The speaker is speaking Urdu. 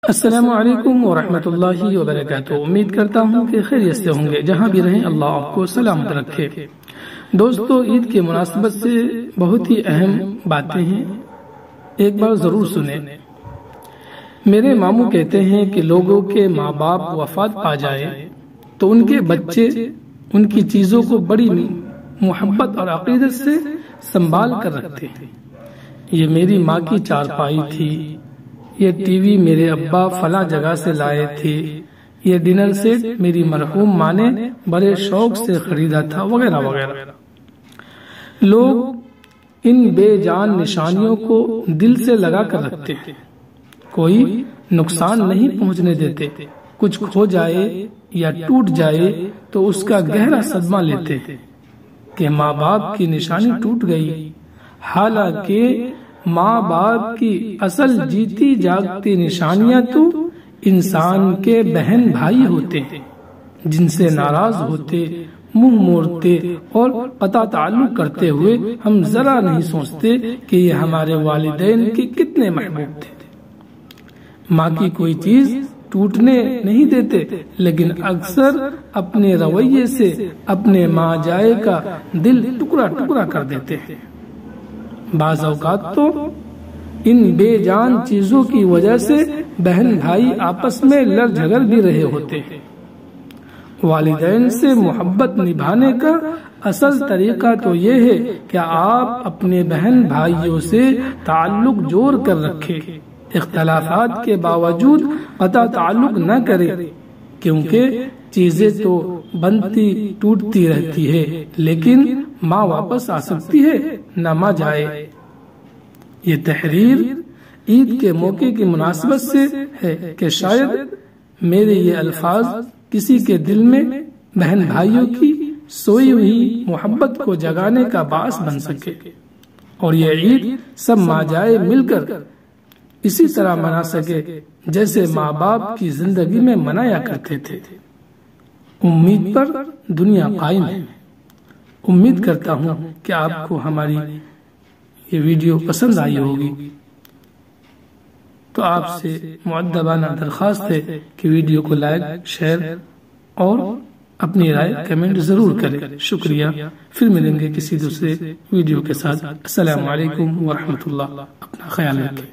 السلام علیکم ورحمۃ اللہ وبرکاتہ۔ امید کرتا ہوں کہ خیریت سے ہوں گے، جہاں بھی رہیں اللہ آپ کو سلامت رکھے۔ دوستو، عید کی مناسبت سے بہت ہی اہم باتیں ہیں، ایک بار ضرور سنیں۔ میرے ماموں کہتے ہیں کہ لوگوں کے ماں باپ وفات پا جائے تو ان کے بچے ان کی چیزوں کو بڑی محبت اور عقیدت سے سنبھال کر رکھتے ہیں۔ یہ میری ماں کی چارپائی تھی، یہ ٹی وی میرے ابا فلاں جگہ سے لائے تھے، یہ ڈنر سیٹ میری مرحوم ماں نے بڑے شوق سے خریدا تھا، وغیرہ وغیرہ۔ لوگ ان بے جان نشانیوں کو دل سے لگا کر رکھتے ہیں، کوئی نقصان نہیں پہنچنے دیتے۔ کچھ کھو جائے یا ٹوٹ جائے تو اس کا گہرا صدمہ لیتے ہیں کہ ماں باپ کی نشانی ٹوٹ گئی، حالانکہ ماں باپ کی اصل جیتی جاگتی نشانیاں تو انسان کے بہن بھائی ہوتے ہیں، جن سے ناراض ہوتے، منہ موڑتے اور قطع تعلق کرتے ہوئے ہم ذرا نہیں سوچتے کہ یہ ہمارے والدین کے کتنے محبوب تھے۔ ماں کی کوئی چیز ٹوٹنے نہیں دیتے، لیکن اکثر اپنے رویے سے اپنے ماں جائے کا دل ٹکڑا ٹکڑا کر دیتے ہیں۔ بعض اوقات تو ان بے جان چیزوں کی وجہ سے بہن بھائی آپس میں لڑ جھگڑ بھی رہے ہوتے ہیں۔ والدین سے محبت نبھانے کا اصل طریقہ تو یہ ہے کہ آپ اپنے بہن بھائیوں سے تعلق جوڑ کر رکھیں، اختلافات کے باوجود قطع تعلق نہ کریں، کیونکہ چیزیں تو بنتی ٹوٹتی رہتی ہے، لیکن ماں واپس آ سکتی ہے، نہ ماں جائے۔ یہ تحریر عید کے موقع کی مناسبت سے ہے کہ شاید میرے یہ الفاظ کسی کے دل میں بہن بھائیوں کی سوئی ہوئی محبت کو جگانے کا باعث بن سکے، اور یہ عید سب ماں جائے مل کر اسی طرح منا سکے جیسے ماں باپ کی زندگی میں منایا کرتے تھے۔ امید پر دنیا قائم ہے۔ امید کرتا ہوں کہ آپ کو ہماری یہ ویڈیو پسند آئی ہوگی، تو آپ سے مؤدبانہ درخواست ہے کہ ویڈیو کو لائک، شیئر اور اپنی رائے کمنٹ ضرور کریں۔ شکریہ۔ پھر ملیں گے کسی دوسرے ویڈیو کے ساتھ۔ السلام علیکم ورحمۃ اللہ۔ اپنا خیال رکھیں۔